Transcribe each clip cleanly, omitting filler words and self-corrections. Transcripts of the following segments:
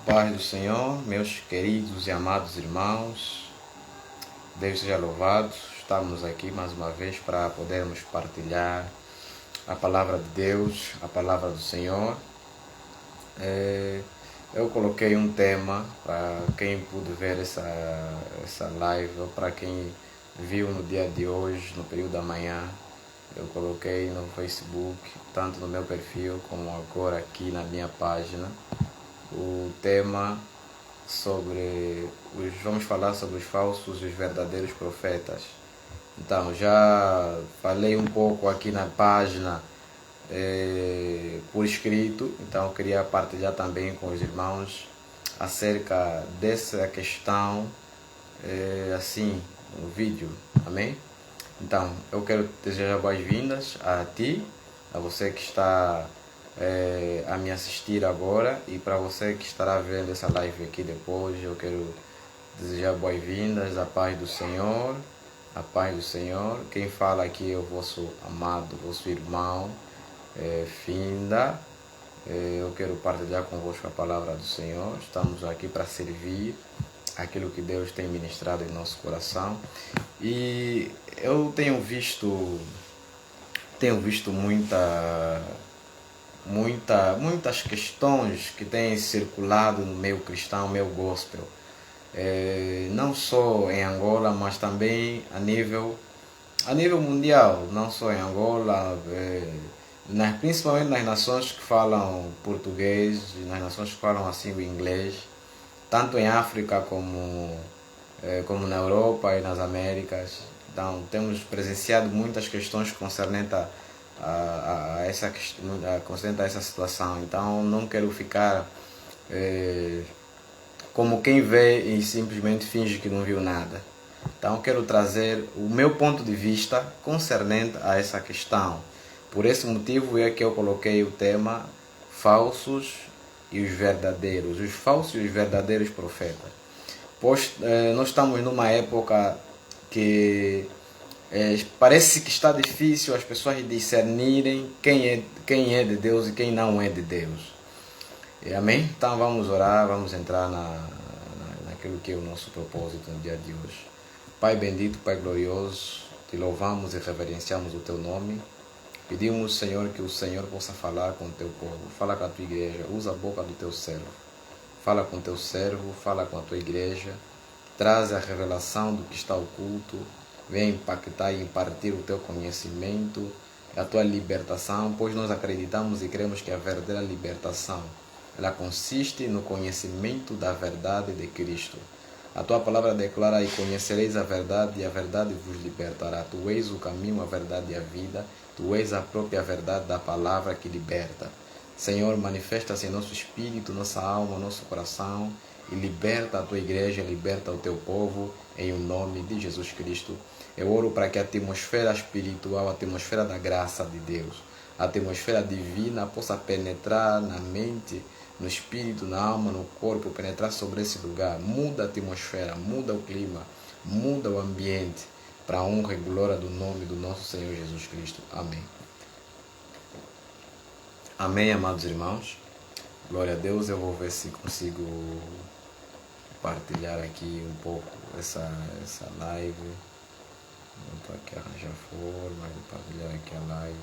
Paz do Senhor, meus queridos e amados irmãos, Deus seja louvado. Estamos aqui mais uma vez para podermos partilhar a palavra de Deus, a palavra do Senhor. Eu coloquei um tema para quem pude ver essa live, ou para quem viu no dia de hoje, no período da manhã. Eu coloquei no Facebook, tanto no meu perfil como agora aqui na minha página, o tema vamos falar sobre os falsos e os verdadeiros profetas. Então, já falei um pouco aqui na página por escrito, então eu queria partilhar também com os irmãos acerca dessa questão, assim, no vídeo, amém? Então, eu quero desejar boas-vindas a ti, a você que está a me assistir agora, e para você que estará vendo essa live aqui depois, eu quero desejar boas-vindas, a paz do Senhor, a paz do Senhor. Quem fala aqui é o vosso amado, vosso irmão, Finda. Eu quero partilhar convosco a palavra do Senhor. Estamos aqui para servir aquilo que Deus tem ministrado em nosso coração. E eu tenho visto muitas questões que têm circulado no meio cristão, meio gospel, não só em Angola, mas também a nível mundial, não só em Angola, principalmente nas nações que falam português, nas nações que falam assim o inglês, tanto em África como na Europa e nas Américas. Então, temos presenciado muitas questões concernentes a essa situação. Então, não quero ficar como quem vê e simplesmente finge que não viu nada. Então, quero trazer o meu ponto de vista concernente a essa questão. Por esse motivo é que eu coloquei o tema falsos e os verdadeiros, os falsos e os verdadeiros profetas. Pois nós estamos numa época que parece que está difícil as pessoas discernirem quem é de Deus e quem não é de Deus. Amém? Então vamos orar, vamos entrar naquilo que é o nosso propósito no dia de hoje. Pai bendito, Pai glorioso, te louvamos e reverenciamos o teu nome. Pedimos, Senhor, que o Senhor possa falar com o teu povo, fala com a tua igreja, usa a boca do teu servo. Fala com o teu servo, fala com a tua igreja, traz a revelação do que está oculto, vem impactar e impartir o teu conhecimento, a tua libertação, pois nós acreditamos e cremos que a verdadeira libertação, ela consiste no conhecimento da verdade de Cristo. A tua palavra declara: e conhecereis a verdade, e a verdade vos libertará. Tu és o caminho, a verdade e a vida, tu és a própria verdade da palavra que liberta. Senhor, manifesta-se em nosso espírito, nossa alma, nosso coração, e liberta a tua igreja, liberta o teu povo, em o nome de Jesus Cristo. Eu oro para que a atmosfera espiritual, a atmosfera da graça de Deus, a atmosfera divina possa penetrar na mente, no espírito, na alma, no corpo, penetrar sobre esse lugar. Muda a atmosfera, muda o clima, muda o ambiente, para a honra e glória do nome do nosso Senhor Jesus Cristo. Amém. Amém, amados irmãos. Glória a Deus. Eu vou ver se consigo partilhar aqui um pouco essa live. Não estou aqui a arranjar forma de partilhar aqui a live.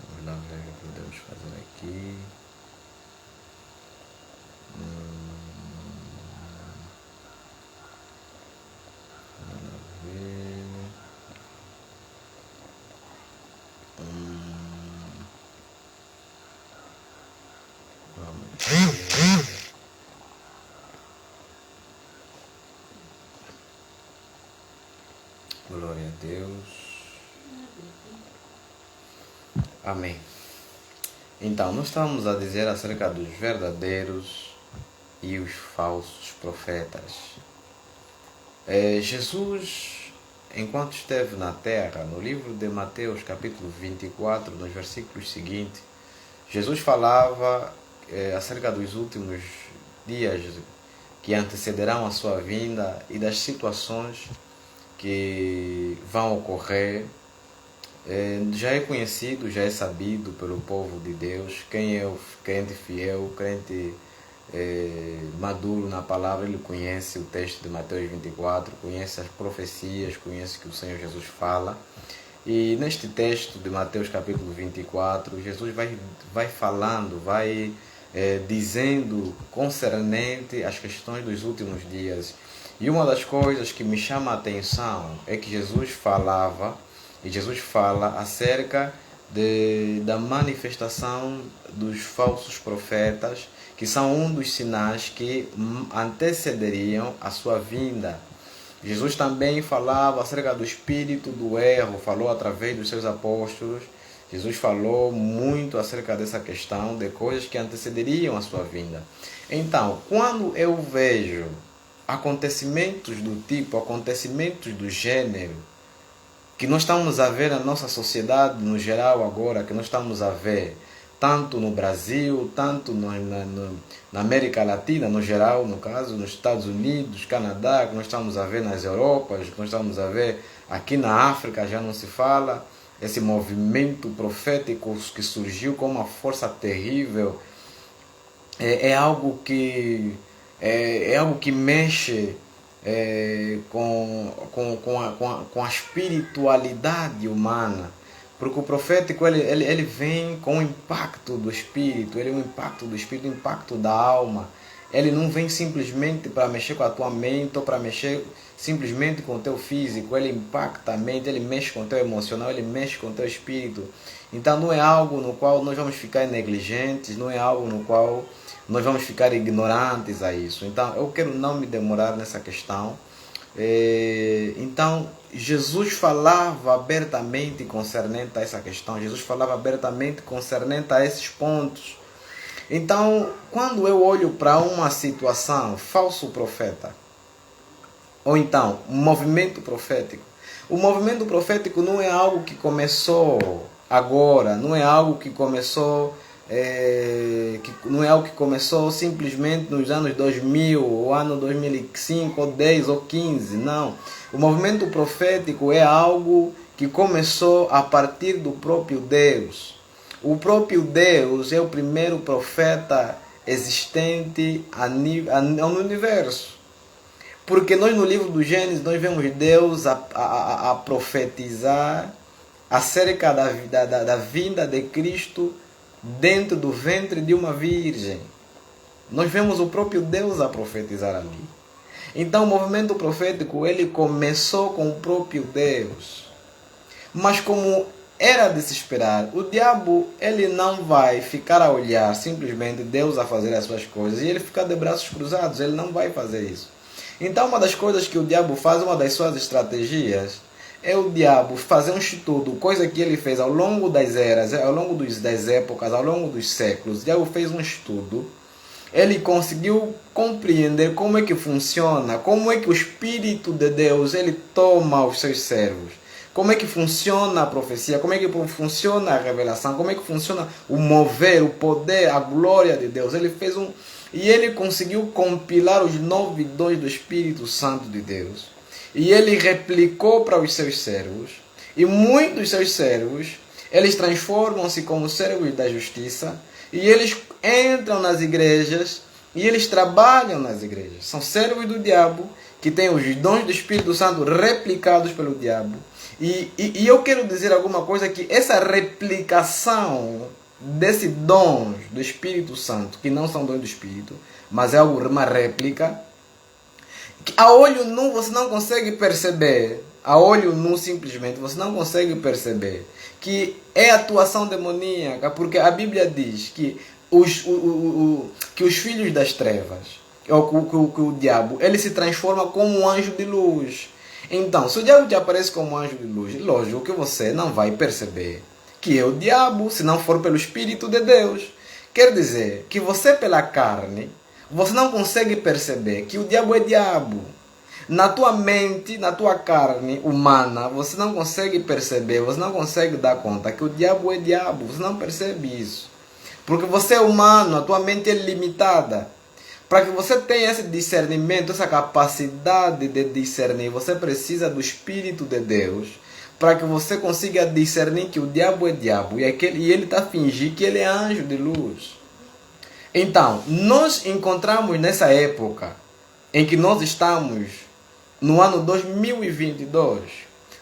Vamos lá ver o que podemos fazer aqui. Glória a Deus. Amém. Então, nós estamos a dizer acerca dos verdadeiros e os falsos profetas. Jesus, enquanto esteve na terra, no livro de Mateus, capítulo 24, nos versículos seguintes, Jesus falava acerca dos últimos dias que antecederão a sua vinda e das situações que vão ocorrer já é conhecido, já é sabido pelo povo de Deus. Quem é o crente fiel, crente maduro na palavra, ele conhece o texto de Mateus 24, conhece as profecias, conhece que o Senhor Jesus fala. E neste texto de Mateus capítulo 24, Jesus vai falando, vai dizendo concernente às questões dos últimos dias. E uma das coisas que me chama a atenção é que Jesus falava, e Jesus fala acerca da manifestação dos falsos profetas, que são um dos sinais que antecederiam a sua vinda. Jesus também falava acerca do espírito do erro, falou através dos seus apóstolos. Jesus falou muito acerca dessa questão, de coisas que antecederiam a sua vinda. Então, quando eu vejo acontecimentos do tipo, acontecimentos do gênero, que nós estamos a ver na nossa sociedade no geral agora, que nós estamos a ver tanto no Brasil, tanto na América Latina no geral, no caso, nos Estados Unidos, Canadá, que nós estamos a ver nas Europas, que nós estamos a ver aqui na África, já não se fala, esse movimento profético que surgiu com uma força terrível, é algo que mexe com a espiritualidade humana. Porque o profético ele vem com o impacto do espírito, ele é um impacto do espírito, um impacto da alma. Ele não vem simplesmente para mexer com a tua mente ou para mexer simplesmente com o teu físico. Ele impacta a mente, ele mexe com o teu emocional, ele mexe com o teu espírito. Então não é algo no qual nós vamos ficar negligentes, não é algo no qual nós vamos ficar ignorantes a isso. Então eu quero não me demorar nessa questão. Então Jesus falava abertamente concernente a essa questão, Jesus falava abertamente concernente a esses pontos. Então, quando eu olho para uma situação, falso profeta, ou então, movimento profético, o movimento profético não é algo que começou agora, não é algo que começou simplesmente nos anos 2000, ou ano 2005, ou 10 ou 15, não. O movimento profético é algo que começou a partir do próprio Deus. O próprio Deus é o primeiro profeta existente no universo. Porque nós no livro do Gênesis, nós vemos Deus a profetizar acerca da vinda de Cristo dentro do ventre de uma virgem. Nós vemos o próprio Deus a profetizar ali. Então o movimento profético ele começou com o próprio Deus. Mas como era de se esperar, o diabo ele não vai ficar a olhar simplesmente Deus a fazer as suas coisas e ele ficar de braços cruzados, ele não vai fazer isso. Então uma das coisas que o diabo faz, uma das suas estratégias, é o diabo fazer um estudo, coisa que ele fez ao longo das eras, ao longo das épocas, ao longo dos séculos. O diabo fez um estudo, ele conseguiu compreender como é que funciona, como é que o Espírito de Deus ele toma os seus servos, como é que funciona a profecia, como é que funciona a revelação, como é que funciona o mover, o poder, a glória de Deus. Ele fez e ele conseguiu compilar os 9 dons do Espírito Santo de Deus. E ele replicou para os seus servos. E muitos dos seus servos, eles transformam-se como servos da justiça. E eles entram nas igrejas. E eles trabalham nas igrejas. São servos do diabo, que têm os dons do Espírito Santo replicados pelo diabo. E eu quero dizer alguma coisa, que essa replicação desses dons do Espírito Santo, que não são dons do Espírito, mas é uma réplica, a olho nu você não consegue perceber, a olho nu simplesmente você não consegue perceber que é atuação demoníaca, porque a Bíblia diz que os filhos das trevas, ou que o diabo, ele se transforma como um anjo de luz. Então, se o diabo te aparece como um anjo de luz, lógico que você não vai perceber que é o diabo, se não for pelo Espírito de Deus. Quer dizer que você pela carne, você não consegue perceber que o diabo é diabo. Na tua mente, na tua carne humana, você não consegue perceber, você não consegue dar conta que o diabo é diabo. Você não percebe isso. Porque você é humano, a tua mente é limitada. Para que você tenha esse discernimento, essa capacidade de discernir, você precisa do Espírito de Deus para que você consiga discernir que o diabo é diabo e ele está fingindo que ele é anjo de luz. Então, nós encontramos nessa época em que nós estamos no ano 2022,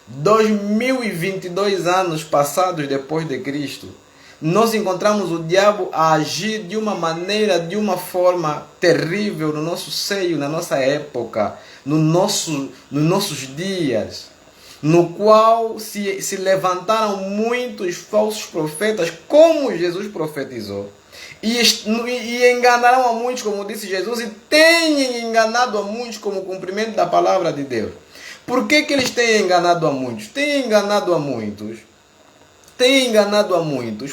2022 anos passados depois de Cristo, nós encontramos o diabo a agir de uma maneira, de uma forma terrível no nosso seio, na nossa época, nos nossos dias, no qual se levantaram muitos falsos profetas, como Jesus profetizou, e enganaram a muitos, como disse Jesus, e têm enganado a muitos como cumprimento da palavra de Deus. Por que eles têm enganado a muitos? Têm enganado a muitos,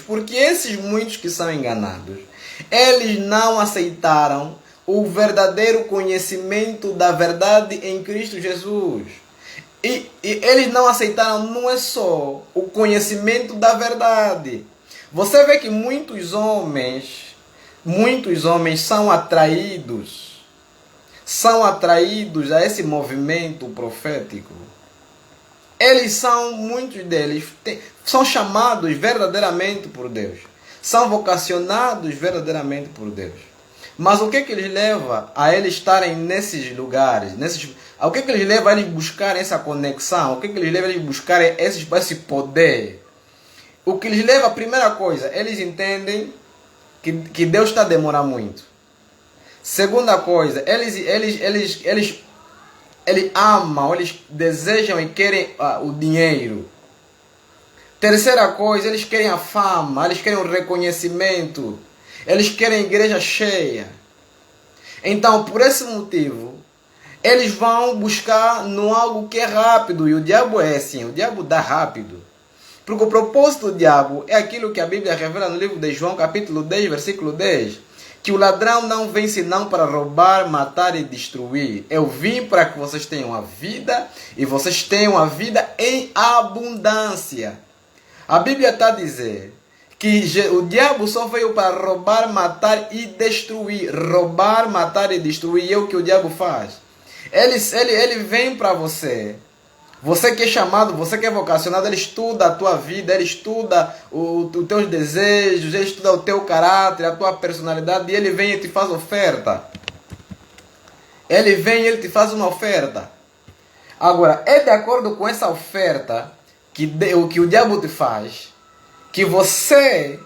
porque esses muitos que são enganados, eles não aceitaram o verdadeiro conhecimento da verdade em Cristo Jesus. E eles não aceitaram, não é só o conhecimento da verdade. Você vê que muitos homens são atraídos a esse movimento profético. Muitos deles são chamados verdadeiramente por Deus. São vocacionados verdadeiramente por Deus. Mas o que eles leva a eles estarem nesses lugares? O que eles leva a eles buscarem essa conexão? O que eles leva a eles buscarem esse poder? O que lhes leva, a primeira coisa, eles entendem que Deus está a demorar muito. Segunda coisa, eles amam, eles desejam e querem o dinheiro. Terceira coisa, eles querem a fama, eles querem o reconhecimento, eles querem a igreja cheia. Então, por esse motivo, eles vão buscar no algo que é rápido. E o diabo é assim, o diabo dá rápido. Porque o propósito do diabo é aquilo que a Bíblia revela no livro de João, capítulo 10, versículo 10. Que o ladrão não vem senão para roubar, matar e destruir. Eu vim para que vocês tenham a vida e vocês tenham a vida em abundância. A Bíblia está a dizer que o diabo só veio para roubar, matar e destruir. Roubar, matar e destruir é o que o diabo faz. Ele vem para você. Você que é chamado, você que é vocacionado, ele estuda a tua vida, ele estuda os teus desejos, ele estuda o teu caráter, a tua personalidade, e ele vem e te faz oferta. Ele vem e ele te faz uma oferta. Agora, é de acordo com essa oferta que o diabo te faz, que você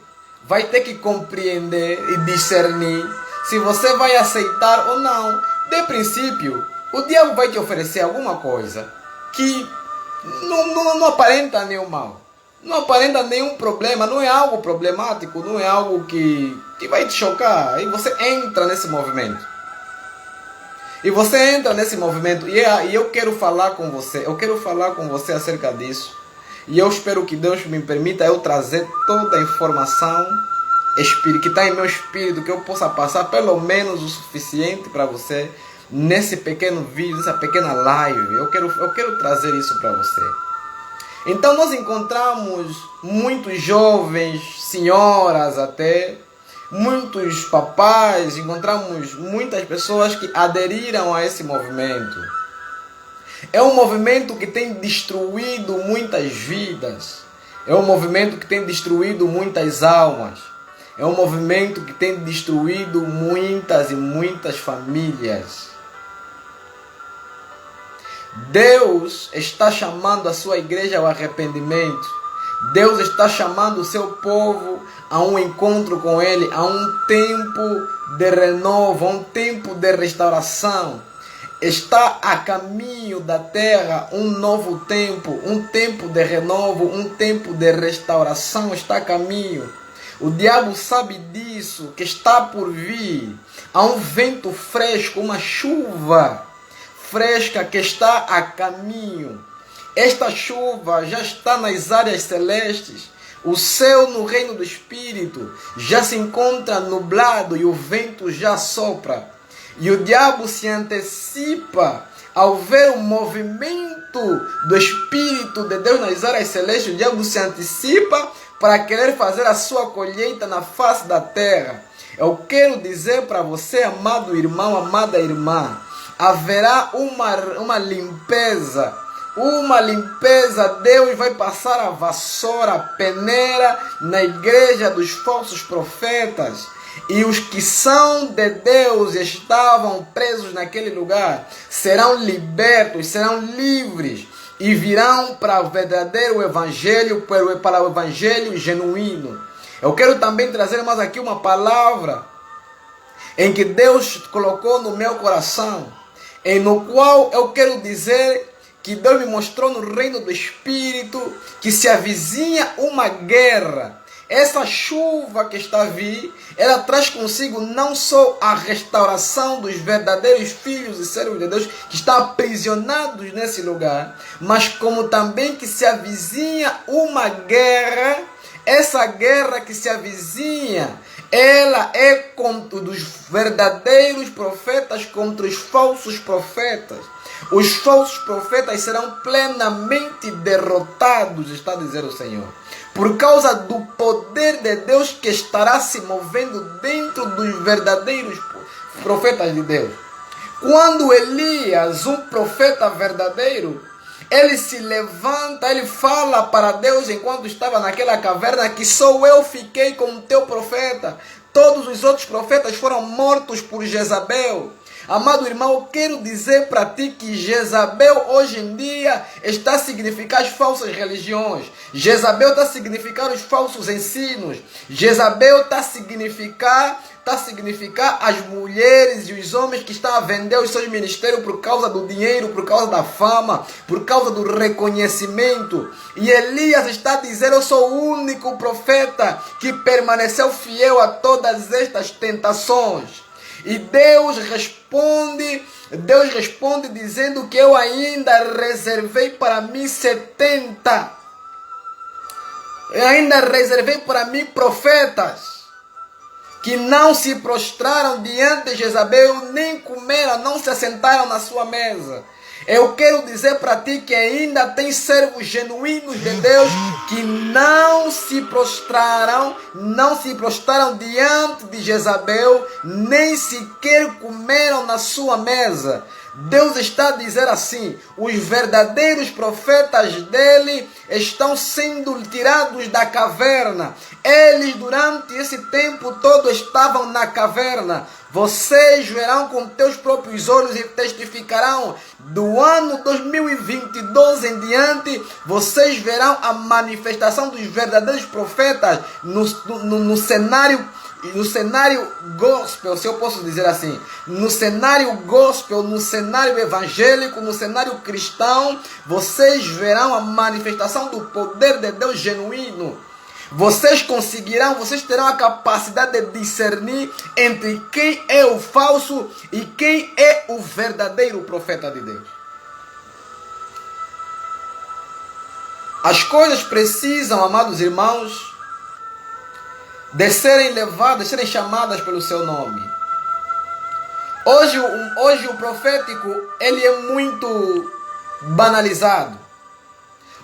vai ter que compreender e discernir se você vai aceitar ou não. De princípio, o diabo vai te oferecer alguma coisa que não aparenta nenhum mal, não aparenta nenhum problema, não é algo problemático, não é algo que vai te chocar. E você entra nesse movimento. E eu quero falar com você, acerca disso. E eu espero que Deus me permita eu trazer toda a informação que está em meu espírito, que eu possa passar pelo menos o suficiente para você nesse pequeno vídeo, nessa pequena live. Eu quero trazer isso para você. Então nós encontramos muitos jovens, senhoras até, muitos papais, encontramos muitas pessoas que aderiram a esse movimento. É um movimento que tem destruído muitas vidas. É um movimento que tem destruído muitas almas. É um movimento que tem destruído muitas e muitas famílias. Deus está chamando a sua igreja ao arrependimento. Deus está chamando o seu povo a um encontro com Ele, a um tempo de renovo, a um tempo de restauração. Está a caminho da terra um novo tempo, um tempo de renovo, um tempo de restauração está a caminho. O diabo sabe disso, que está por vir. Há um vento fresco, uma chuva fresca que está a caminho. Esta chuva já está nas áreas celestes. O céu no reino do Espírito já se encontra nublado e o vento já sopra. E o diabo se antecipa ao ver o movimento do Espírito de Deus nas áreas celestes. O diabo se antecipa para querer fazer a sua colheita na face da terra. Eu quero dizer para você, amado irmão, amada irmã, haverá uma limpeza uma limpeza. Deus vai passar a vassoura, a peneira na igreja dos falsos profetas. E os que são de Deus e estavam presos naquele lugar serão libertos, serão livres e virão para o verdadeiro evangelho, para o evangelho genuíno. Eu quero também trazer mais aqui uma palavra em que Deus colocou no meu coração, no qual eu quero dizer que Deus me mostrou no reino do Espírito que se avizinha uma guerra. Essa chuva que está a vir, ela traz consigo não só a restauração dos verdadeiros filhos e servos de Deus que estão aprisionados nesse lugar, mas como também que se avizinha uma guerra. Essa guerra que se avizinha, ela é contra os verdadeiros profetas contra os falsos profetas. Os falsos profetas serão plenamente derrotados, está a dizer o Senhor, por causa do poder de Deus que estará se movendo dentro dos verdadeiros profetas de Deus. Quando Elias, um profeta verdadeiro, ele se levanta, ele fala para Deus enquanto estava naquela caverna que só eu fiquei com o teu profeta. Todos os outros profetas foram mortos por Jezabel. Amado irmão, eu quero dizer para ti que Jezabel hoje em dia está a significar as falsas religiões. Jezabel está a significar os falsos ensinos. Jezabel está a significar as mulheres e os homens que estão a vender os seus ministérios por causa do dinheiro, por causa da fama, por causa do reconhecimento. E Elias está a dizer: eu sou o único profeta que permaneceu fiel a todas estas tentações. E Deus responde dizendo que eu ainda reservei para mim 70. Eu ainda reservei para mim profetas que não se prostraram diante de Jezabel, nem comeram, não se assentaram na sua mesa. Eu quero dizer para ti que ainda tem servos genuínos de Deus que não se prostraram diante de Jezabel, nem sequer comeram na sua mesa. Deus está a dizer assim: os verdadeiros profetas dele estão sendo tirados da caverna. Eles durante esse tempo todo estavam na caverna. Vocês verão com teus próprios olhos e testificarão. Do ano 2022 em diante, vocês verão a manifestação dos verdadeiros profetas no cenário gospel, se eu posso dizer assim, no cenário gospel, no cenário evangélico, no cenário cristão. Vocês verão a manifestação do poder de Deus genuíno. Vocês terão a capacidade de discernir entre quem é o falso e quem é o verdadeiro profeta de Deus. As coisas precisam, amados irmãos, de serem levadas, serem chamadas pelo seu nome. Hoje o profético, ele é muito banalizado.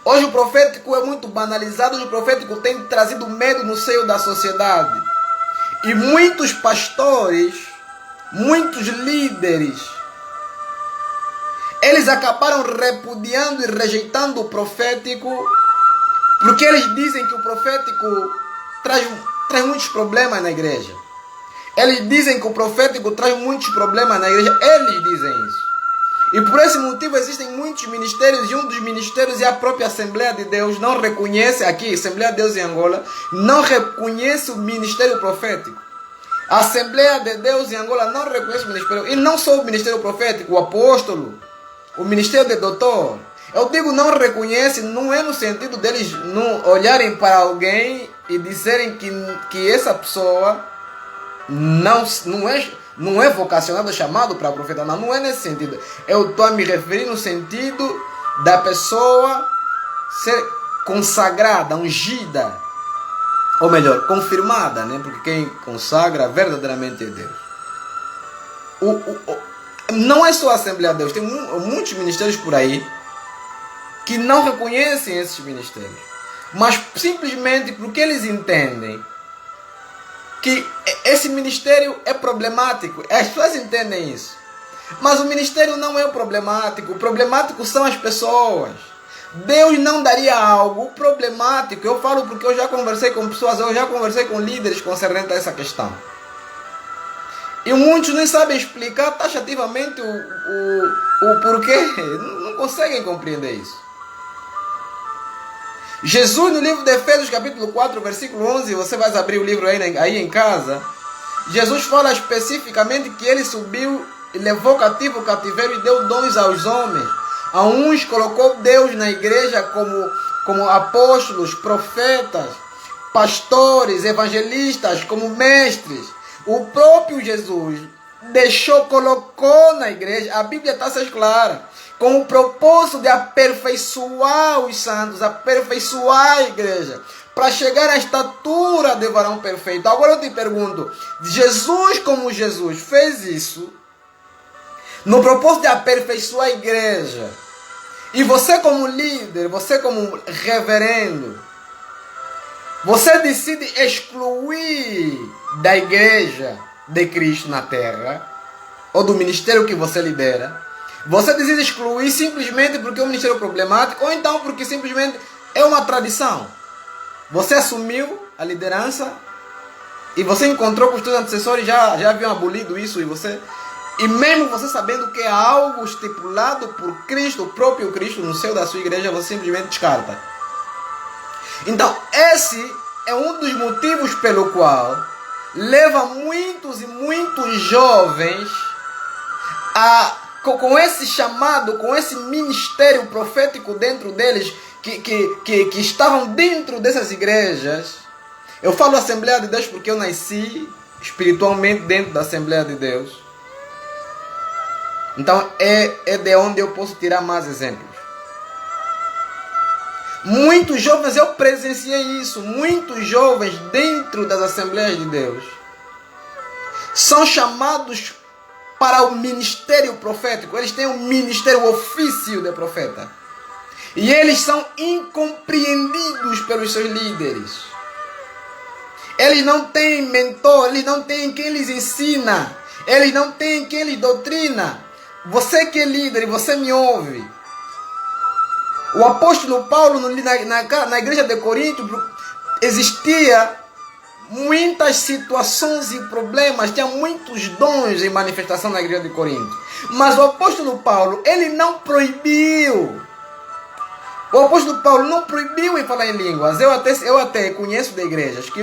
Hoje o profético é muito banalizado. Hoje o profético tem trazido medo no seio da sociedade. E muitos pastores, muitos líderes, eles acabaram repudiando e rejeitando o profético, porque eles dizem que o profético traz muitos problemas na igreja. Eles dizem que o profético traz muitos problemas na igreja. Eles dizem isso. E por esse motivo existem muitos ministérios, e um dos ministérios é a própria Assembleia de Deus. Não reconhece aqui, Assembleia de Deus em Angola, não reconhece o ministério profético. A Assembleia de Deus em Angola não reconhece o ministério. E não só o ministério profético, o apóstolo, o ministério de doutor. Eu digo não reconhece, não é no sentido deles não olharem para alguém e dizerem que essa pessoa não é vocacionado, chamado para profeta. Não é nesse sentido. Eu estou a me referir no sentido da pessoa ser consagrada, ungida, ou melhor, confirmada, né? Porque quem consagra verdadeiramente é Deus. Não é só a Assembleia de Deus, tem muitos ministérios por aí que não reconhecem esses ministérios, mas simplesmente porque eles entendem que esse ministério é problemático. As pessoas entendem isso. Mas o ministério não é o problemático são as pessoas. Deus não daria algo problemático. Eu falo porque eu já conversei com pessoas, eu já conversei com líderes concernente a essa questão. E muitos nem sabem explicar taxativamente o porquê. Não conseguem compreender isso. Jesus, no livro de Efésios, capítulo 4, versículo 11, você vai abrir o livro aí em casa. Jesus fala especificamente que ele subiu e levou cativo o cativeiro e deu dons aos homens. A uns colocou Deus na igreja como apóstolos, profetas, pastores, evangelistas, como mestres. O próprio Jesus colocou na igreja, a Bíblia está sendo clara, com o propósito de aperfeiçoar os santos, aperfeiçoar a igreja, para chegar à estatura de varão perfeito. Agora eu te pergunto, Jesus como Jesus fez isso, no propósito de aperfeiçoar a igreja, e você como líder, você como reverendo, você decide excluir da igreja de Cristo na terra, ou do ministério que você lidera, você decide excluir simplesmente porque é um ministério problemático, ou então porque simplesmente é uma tradição. Você assumiu a liderança e você encontrou com os seus antecessores, já haviam abolido isso, e mesmo você sabendo que é algo estipulado por Cristo, o próprio Cristo, no seio da sua igreja, você simplesmente descarta. Então, esse é um dos motivos pelo qual leva muitos e muitos jovens com esse chamado, com esse ministério profético dentro deles, que estavam dentro dessas igrejas. Eu falo Assembleia de Deus porque eu nasci espiritualmente dentro da Assembleia de Deus. Então é de onde eu posso tirar mais exemplos. Muitos jovens, eu presenciei isso, muitos jovens dentro das Assembleias de Deus são chamados para o ministério profético. Eles têm um ministério, o ofício de profeta. E eles são incompreendidos pelos seus líderes. Eles não têm mentor, eles não têm quem lhes ensina, eles não têm quem lhes doutrina. Você que é líder e você me ouve. O apóstolo Paulo, na igreja de Corinto, existia muitas situações e problemas, tinha muitos dons em manifestação na igreja de Corinto. Mas o apóstolo Paulo, ele não proibiu. O apóstolo Paulo não proibiu em falar em línguas. Eu até conheço de igrejas que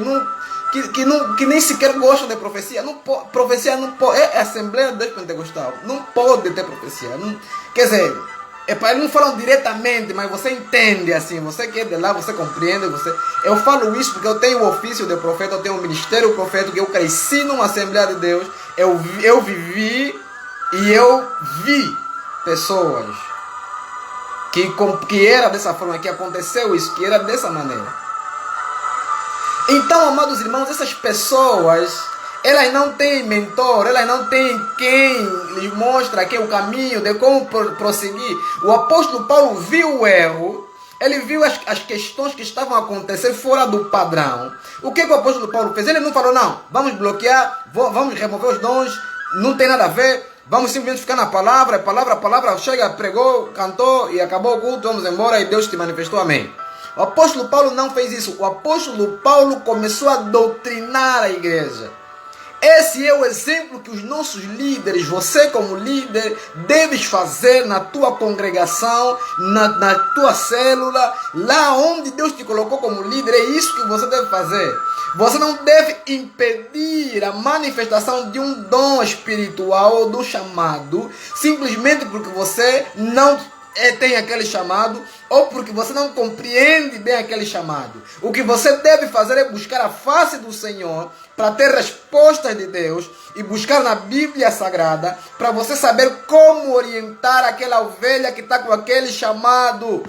nem sequer gostam de profecia. Profecia não pode. É a Assembleia de Deus Pentecostal. Não pode ter profecia. Quer dizer, eles não falam diretamente, mas você entende assim. Você que é de lá, você compreende. Eu falo isso porque eu tenho o ofício de profeta, eu tenho o ministério profético, eu cresci numa Assembleia de Deus. Eu vivi e eu vi pessoas que era dessa forma, que aconteceu isso, que era dessa maneira. Então, amados irmãos, essas pessoas, elas não têm mentor, elas não têm quem lhes mostra aqui o caminho de como prosseguir. O apóstolo Paulo viu o erro, ele viu as questões que estavam a acontecer fora do padrão. O que o apóstolo Paulo fez? Ele não falou, não, vamos bloquear, vamos remover os dons, não tem nada a ver, vamos simplesmente ficar na palavra, palavra, chega, pregou, cantou e acabou o culto, vamos embora e Deus te manifestou, amém. O apóstolo Paulo não fez isso. O apóstolo Paulo começou a doutrinar a igreja. Esse é o exemplo que os nossos líderes, você como líder, deves fazer na tua congregação, na tua célula, lá onde Deus te colocou como líder. É isso que você deve fazer. Você não deve impedir a manifestação de um dom espiritual ou do chamado, simplesmente porque você não tem aquele chamado, ou porque você não compreende bem aquele chamado. O que você deve fazer é buscar a face do Senhor para ter respostas de Deus e buscar na Bíblia Sagrada para você saber como orientar aquela ovelha que está com aquele chamado.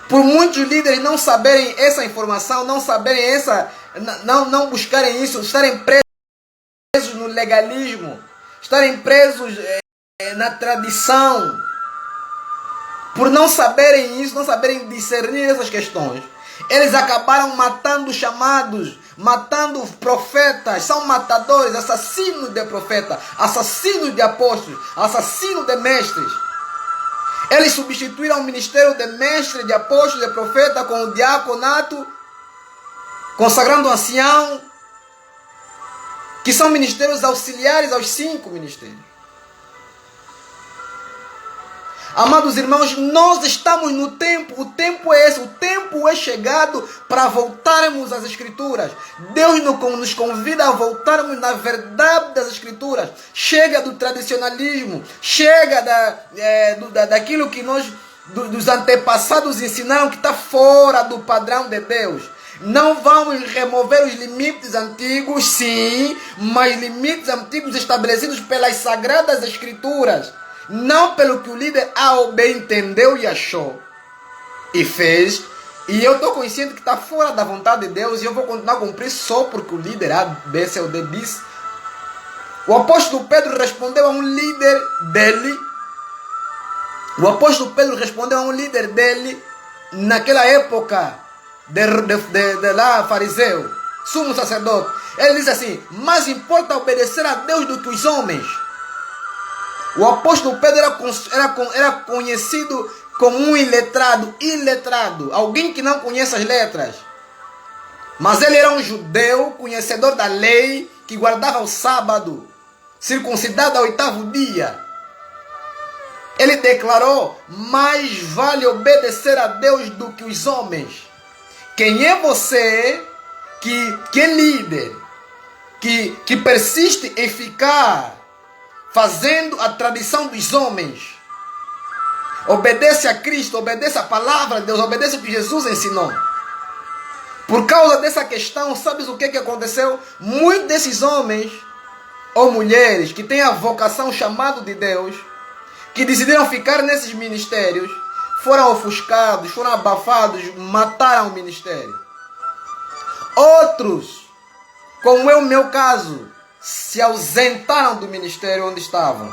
Por muitos líderes não saberem essa informação, não saberem não buscarem isso, estarem presos no legalismo, estarem presos na tradição. Por não saberem isso, não saberem discernir essas questões, Eles acabaram matando chamados, matando profetas, são matadores, assassinos de profetas, assassinos de apóstolos, assassinos de mestres. Eles substituíram o ministério de mestre, de apóstolo, de profeta com o diaconato, consagrando o ancião, que são ministérios auxiliares aos 5 ministérios. Amados irmãos, nós estamos no tempo, o tempo é esse, o tempo é chegado para voltarmos às Escrituras. Deus nos convida a voltarmos na verdade das Escrituras. Chega do tradicionalismo, chega daquilo que dos antepassados ensinaram que está fora do padrão de Deus. Não vamos remover os limites antigos, sim, mas limites antigos estabelecidos pelas Sagradas Escrituras. Não pelo que o líder A ou B entendeu e achou e fez. E eu estou consciente que está fora da vontade de Deus e eu vou continuar a cumprir só porque o líder A, B, C ou D disse. O apóstolo Pedro respondeu a um líder dele. O apóstolo Pedro respondeu a um líder dele naquela época de lá fariseu, sumo sacerdote. Ele disse assim: mais importa obedecer a Deus do que os homens. O apóstolo Pedro era conhecido como um iletrado, alguém que não conhece as letras. Mas ele era um judeu, conhecedor da lei, que guardava o sábado, circuncidado ao 8º dia. Ele declarou: mais vale obedecer a Deus do que os homens. Quem é você que é líder, que persiste em ficar fazendo a tradição dos homens? Obedece a Cristo, obedece a palavra de Deus, obedece o que Jesus ensinou. Por causa dessa questão, sabes o que aconteceu? Muitos desses homens ou mulheres que têm a vocação chamada de Deus, que decidiram ficar nesses ministérios, foram ofuscados, foram abafados, mataram o ministério. Outros, como é o meu caso, se ausentaram do ministério onde estavam.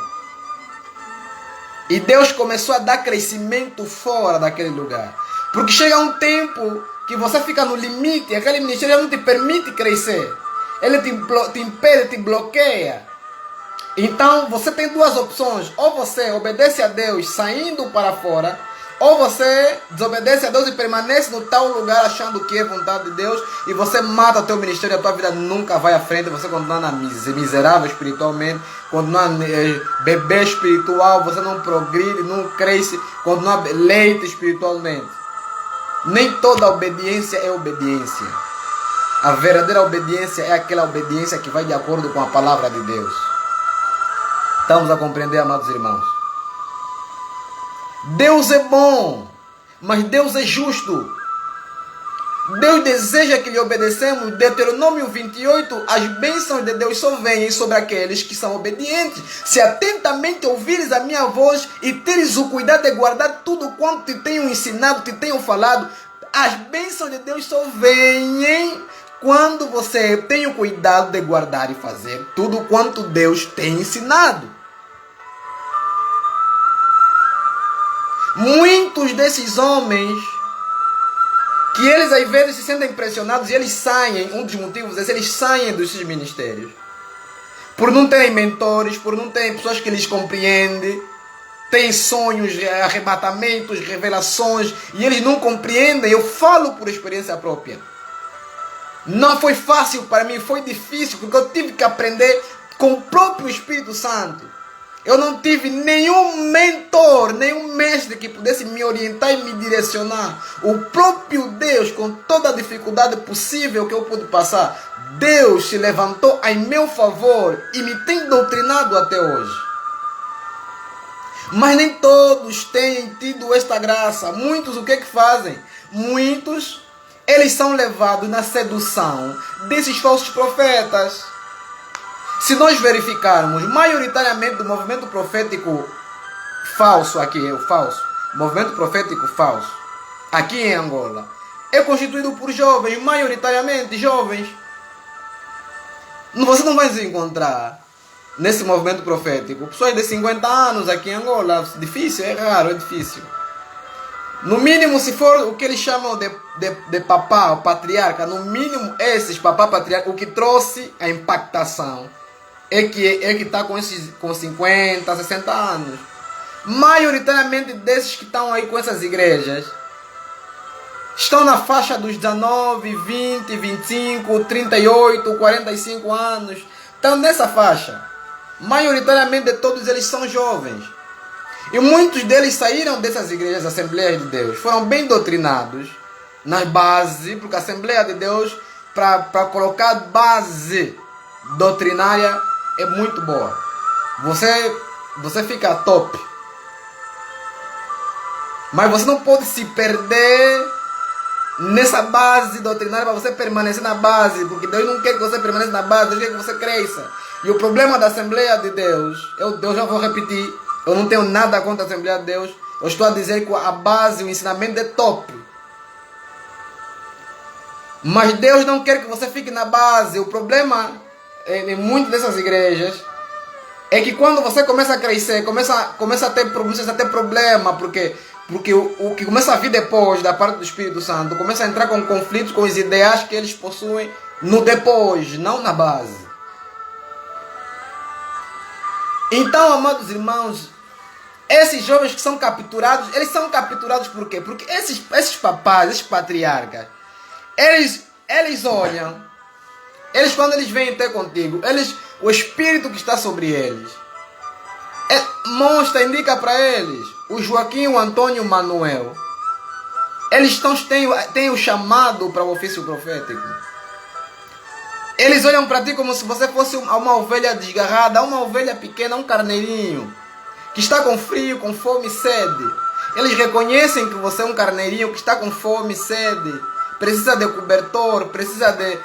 E Deus começou a dar crescimento fora daquele lugar. Porque chega um tempo que você fica no limite, aquele ministério não te permite crescer. Ele te impede, te bloqueia. Então você tem duas opções: ou você obedece a Deus saindo para fora, ou você desobedece a Deus e permanece no tal lugar achando que é vontade de Deus, e você mata o teu ministério e a tua vida nunca vai à frente. Você continua miserável espiritualmente, continua bebê espiritual, você não progride, não cresce, continua leite espiritualmente. Nem toda obediência é obediência. A verdadeira obediência é aquela obediência que vai de acordo com a palavra de Deus. Estamos a compreender, amados irmãos? Deus é bom, mas Deus é justo. Deus deseja que lhe obedecemos. Deuteronômio 28, as bênçãos de Deus só vêm sobre aqueles que são obedientes. Se atentamente ouvires a minha voz e teres o cuidado de guardar tudo quanto te tenho ensinado, te tenho falado, as bênçãos de Deus só vêm quando você tem o cuidado de guardar e fazer tudo quanto Deus tem ensinado. Muitos desses homens, que eles às vezes se sentem impressionados e eles saem, um dos motivos é eles saem desses ministérios. Por não terem mentores, por não terem pessoas que lhes compreendem, têm sonhos, arrebatamentos, revelações, e eles não compreendem. Eu falo por experiência própria. Não foi fácil para mim, foi difícil, porque eu tive que aprender com o próprio Espírito Santo. Eu não tive nenhum mentor, nenhum mestre que pudesse me orientar e me direcionar. O próprio Deus, com toda a dificuldade possível que eu pude passar, Deus se levantou em meu favor e me tem doutrinado até hoje. Mas nem todos têm tido esta graça. Muitos o que fazem? Muitos, eles são levados na sedução desses falsos profetas. Se nós verificarmos, maioritariamente do movimento profético falso, aqui é o falso, movimento profético falso, aqui em Angola, é constituído por jovens, maioritariamente jovens. Você não vai se encontrar nesse movimento profético pessoas de 50 anos aqui em Angola. Difícil, é raro, é difícil. No mínimo, se for o que eles chamam de papá, o patriarca, no mínimo esses papá patriarca, o que trouxe a impactação é que está com 50, 60 anos. Maioritariamente desses que estão aí com essas igrejas estão na faixa dos 19, 20, 25, 38, 45 anos. Estão nessa faixa. Maioritariamente de todos eles são jovens. E muitos deles saíram dessas igrejas, Assembleias de Deus. Foram bem doutrinados na base, porque a Assembleia de Deus, para colocar base doutrinária, é muito boa. Você fica top. Mas você não pode se perder nessa base doutrinária para você permanecer na base, porque Deus não quer que você permaneça na base, Deus quer que você cresça. E o problema da Assembleia de Deus, eu já vou repetir, eu não tenho nada contra a Assembleia de Deus, eu estou a dizer que a base, o ensinamento é top. Mas Deus não quer que você fique na base. O problema em muitas dessas igrejas é que quando você começa a crescer, começa a ter problema, porque o que começa a vir depois da parte do Espírito Santo começa a entrar com conflitos com os ideais que eles possuem no depois, não na base. Então, amados irmãos, esses jovens que são capturados, eles são capturados por quê? Porque esses papás, esses patriarcas, eles olham, quando eles vêm ter contigo, o espírito que está sobre eles, indica para eles, o Joaquim, o Antônio, o Manuel, eles têm o chamado para o ofício profético. Eles olham para ti como se você fosse uma ovelha desgarrada, uma ovelha pequena, um carneirinho, que está com frio, com fome e sede. Eles reconhecem que você é um carneirinho que está com fome e sede, precisa de cobertor, precisa de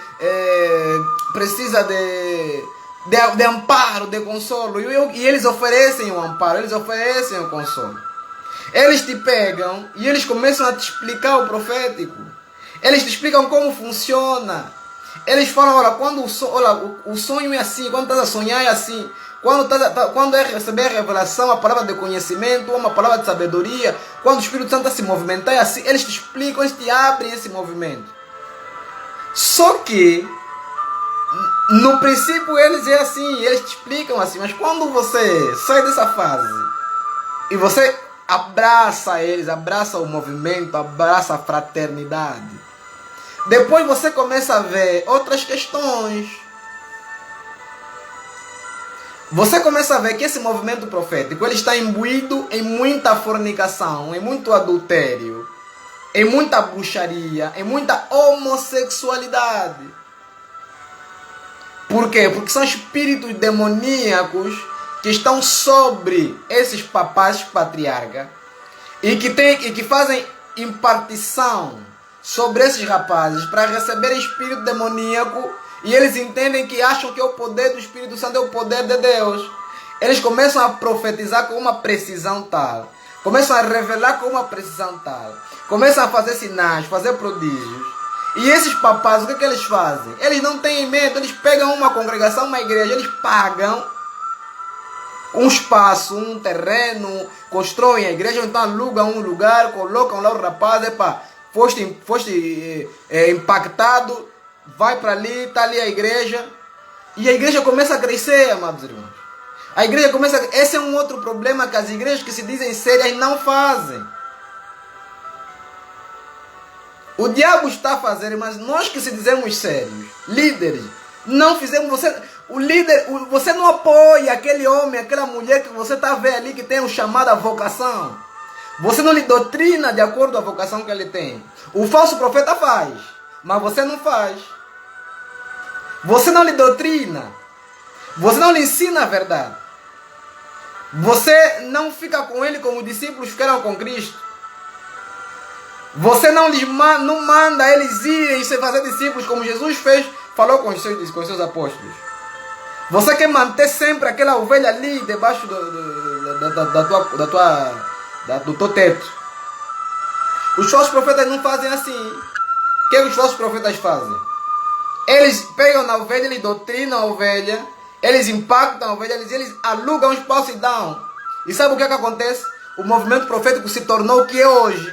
amparo, de consolo. E eles oferecem o amparo, eles oferecem o consolo. Eles te pegam e eles começam a te explicar o profético. Eles te explicam como funciona. Eles falam, olha, o sonho é assim, quando estás a sonhar é assim. Quando é receber a revelação, a palavra de conhecimento, uma palavra de sabedoria, quando o Espírito Santo se movimentar é assim. Eles te explicam, eles te abrem esse movimento. Só que, no princípio eles é assim, eles te explicam assim. Mas quando você sai dessa fase e você abraça eles, abraça o movimento, abraça a fraternidade, depois você começa a ver outras questões. Você começa a ver que esse movimento profético ele está imbuído em muita fornicação, em muito adultério, em muita bruxaria, em muita homossexualidade. Por quê? Porque são espíritos demoníacos que estão sobre esses papás patriarcas e que fazem impartição sobre esses rapazes para receberem espírito demoníaco, e eles entendem que acham que o poder do Espírito Santo é o poder de Deus. Eles começam a profetizar com uma precisão tal, começam a revelar com uma precisão tal, começam a fazer sinais, fazer prodígios. E esses papás, o que eles fazem? Eles não têm medo, eles pegam uma congregação, uma igreja, eles pagam um espaço, um terreno, constroem a igreja, ou então alugam um lugar, colocam lá o rapaz, foste impactado, vai para ali, está ali a igreja, e a igreja começa a crescer, amados irmãos. A igreja começa a... Esse é um outro problema que as igrejas que se dizem sérias não fazem. O diabo está a fazer, mas nós que se dizemos sérios, líderes, não fizemos. Você não apoia aquele homem, aquela mulher que você está vendo ali que tem um chamado à vocação. Você não lhe doutrina de acordo com a vocação que ele tem. O falso profeta faz, mas você não faz. Você não lhe doutrina. Você não lhe ensina a verdade. Você não fica com ele como os discípulos ficaram com Cristo. Você não manda eles irem se fazer discípulos como Jesus fez, falou com os seus apóstolos. Você quer manter sempre aquela ovelha ali debaixo do teu teto. Os falsos profetas não fazem assim. O que os falsos profetas fazem? Eles pegam na ovelha, eles doutrinam a ovelha, eles impactam a ovelha, eles alugam um espaço e dão. E sabe o que acontece? O movimento profético se tornou o que é hoje.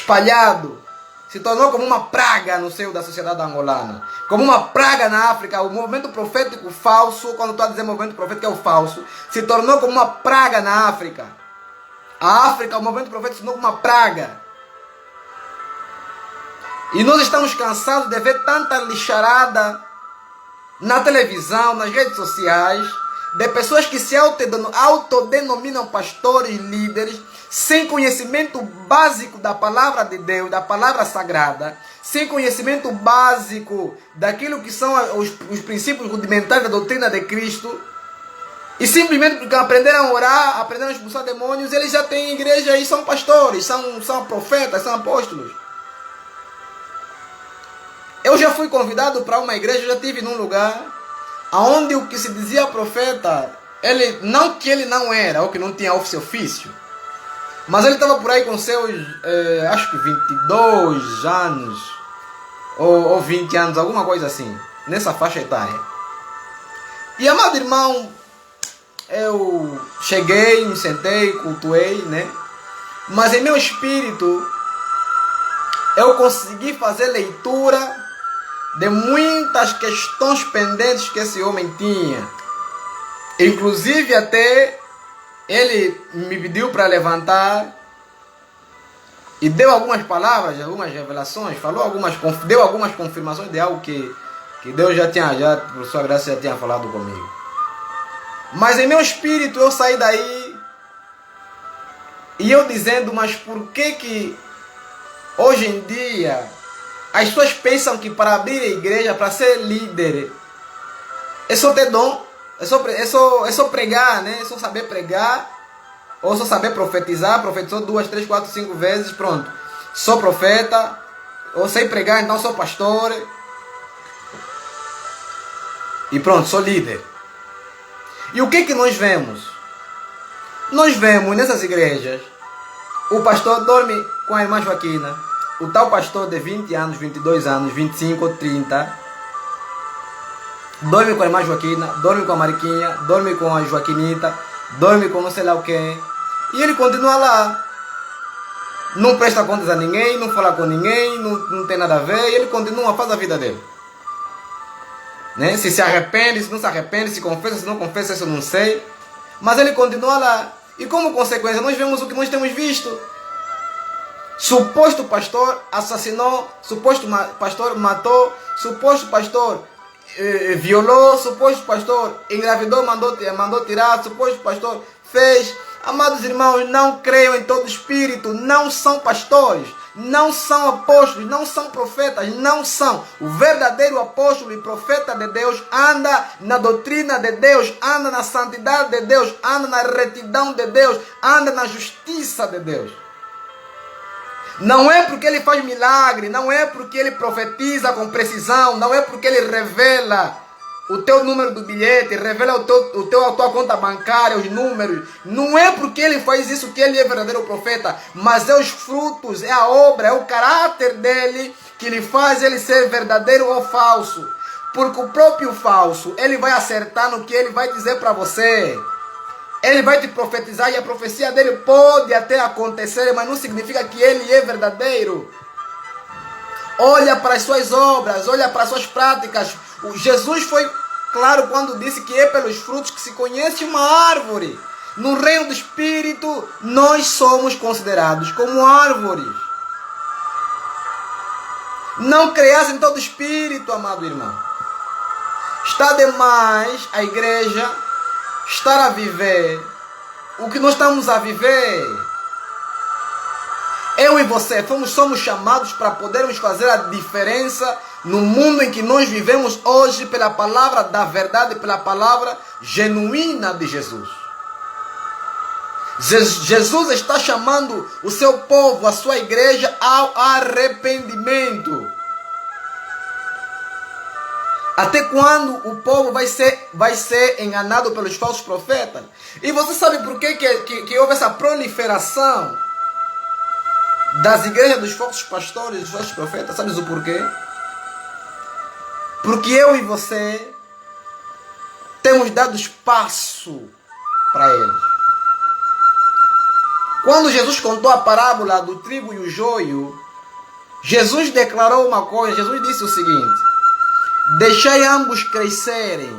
espalhado. Se tornou como uma praga no seio da sociedade angolana. Como uma praga na África. O movimento profético falso, quando estou a dizer movimento profético é o falso, se tornou como uma praga na África. A África, o movimento profético se tornou como uma praga. E nós estamos cansados de ver tanta lixarada na televisão, nas redes sociais, de pessoas que se autodenominam pastores, líderes, sem conhecimento básico da palavra de Deus, da palavra sagrada, sem conhecimento básico daquilo que são os princípios rudimentares da doutrina de Cristo, e simplesmente porque aprenderam a orar, aprenderam a expulsar demônios, eles já têm igreja e são pastores, são profetas, são apóstolos. Eu já fui convidado para uma igreja, já estive num lugar onde o que se dizia profeta, não que ele não era, ou que não tinha ofício, mas ele estava por aí com seus, acho que 22 anos, ou 20 anos, alguma coisa assim, nessa faixa etária. E, amado irmão, eu cheguei, me sentei, cultuei, né? Mas em meu espírito, eu consegui fazer leitura de muitas questões pendentes que esse homem tinha. Inclusive até ele me pediu para levantar e deu algumas palavras, algumas revelações, deu algumas confirmações de algo que Deus já por sua graça, já tinha falado comigo. Mas em meu espírito eu saí daí e eu dizendo, mas por que hoje em dia as pessoas pensam que para abrir a igreja, para ser líder, é só ter dom, é só pregar, né? É só saber pregar, ou só saber profetizar, profetizou 2, 3, 4, 5 vezes, pronto. Sou profeta, ou sei pregar, então sou pastor. E pronto, sou líder. E o que nós vemos? Nós vemos nessas igrejas, o pastor dorme com a irmã Joaquina, o tal pastor de 20 anos, 22 anos, 25, 30, dorme com a irmã Joaquina, dorme com a Mariquinha, dorme com a Joaquinita, dorme com não sei lá o que, e ele continua lá. Não presta contas a ninguém, não fala com ninguém, não tem nada a ver, e ele continua, faz a vida dele. Né? Se arrepende, se não se arrepende, se confessa, se não confessa, isso eu não sei. Mas ele continua lá. E como consequência, nós vemos o que nós temos visto. Suposto pastor assassinou, suposto pastor matou, suposto pastor violou, suposto pastor engravidou, mandou tirar, suposto pastor fez. Amados irmãos, não creiam em todo espírito, não são pastores, não são apóstolos, não são profetas, não são. O verdadeiro apóstolo e profeta de Deus anda na doutrina de Deus, anda na santidade de Deus, anda na retidão de Deus, anda na justiça de Deus. Não é porque ele faz milagre, não é porque ele profetiza com precisão, não é porque ele revela o teu número do bilhete, revela a tua conta bancária, os números. Não é porque ele faz isso que ele é verdadeiro profeta, mas é os frutos, é a obra, é o caráter dele que lhe faz ele ser verdadeiro ou falso. Porque o próprio falso, ele vai acertar no que ele vai dizer para você. Ele vai te profetizar e a profecia dele pode até acontecer, mas não significa que ele é verdadeiro. Olha para as suas obras, olha para as suas práticas. Jesus foi claro quando disse que é pelos frutos que se conhece uma árvore. No reino do Espírito, nós somos considerados como árvores. Não creias em todo espírito, amado irmão. Está demais a igreja estar a viver o que nós estamos a viver. Eu e você somos chamados para podermos fazer a diferença no mundo em que nós vivemos hoje pela palavra da verdade, pela palavra genuína de Jesus. Jesus está chamando o seu povo, a sua igreja, ao arrependimento. Até quando o povo vai ser enganado pelos falsos profetas? E você sabe por que houve essa proliferação das igrejas dos falsos pastores, dos falsos profetas? Sabes o porquê? Porque eu e você temos dado espaço para eles. Quando Jesus contou a parábola do trigo e o joio, Jesus declarou uma coisa. Jesus disse o seguinte: deixai ambos crescerem.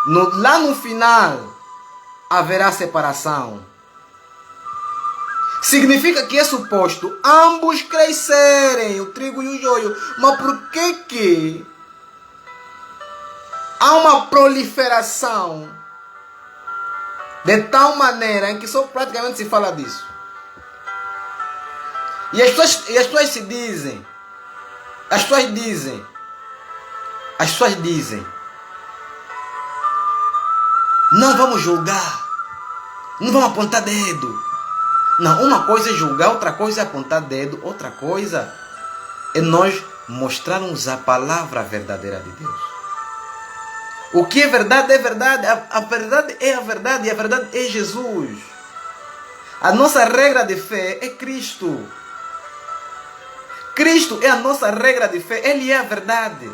Lá no final haverá separação. Significa que é suposto ambos crescerem, o trigo e o joio. Mas por que há uma proliferação de tal maneira em que só praticamente se fala disso? E as pessoas se dizem, as pessoas dizem, não vamos julgar, não vamos apontar dedo. Não, uma coisa é julgar, outra coisa é apontar dedo, outra coisa é nós mostrarmos a palavra verdadeira de Deus. O que é verdade é verdade, a verdade é a verdade e a verdade é Jesus. A nossa regra de fé é Cristo. Cristo é a nossa regra de fé, Ele é a verdade.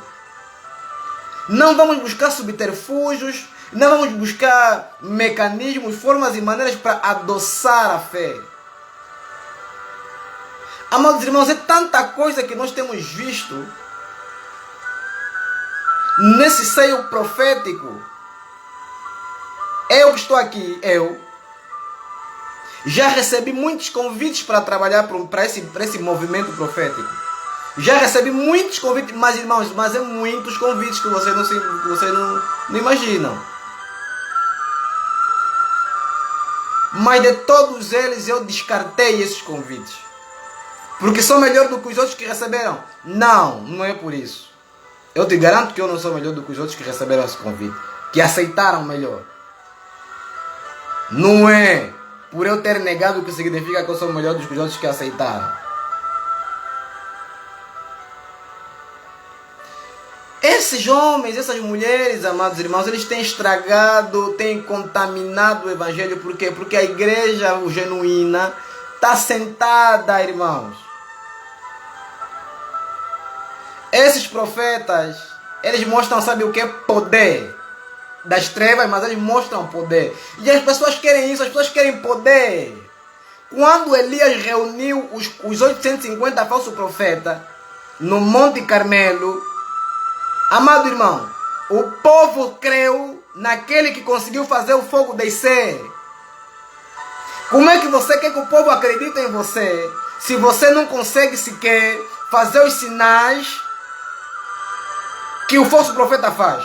Não vamos buscar subterfúgios, não vamos buscar mecanismos, formas e maneiras para adoçar a fé. Amados irmãos, é tanta coisa que nós temos visto nesse seio profético. Eu que estou aqui, já recebi muitos convites para trabalhar para esse movimento profético. Já recebi muitos convites, mas irmãos, é muitos convites que vocês não imaginam. Mas de todos eles eu descartei esses convites. Porque sou melhor do que os outros que receberam? Não, não é por isso. Eu te garanto que eu não sou melhor do que os outros que receberam esse convite, que aceitaram melhor. Não é por eu ter negado que significa que eu sou melhor do que os outros que aceitaram. Esses homens, essas mulheres, amados irmãos, eles têm estragado, têm contaminado o evangelho. Por quê? Porque a igreja genuína está sentada, irmãos. Esses profetas, eles mostram, sabe o que é poder das trevas, mas eles mostram poder. E as pessoas querem isso, as pessoas querem poder. Quando Elias reuniu os 850 falsos profetas no Monte Carmelo, amado irmão, o povo creu naquele que conseguiu fazer o fogo descer. Como é que você quer que o povo acredite em você se você não consegue sequer fazer os sinais que o falso profeta faz?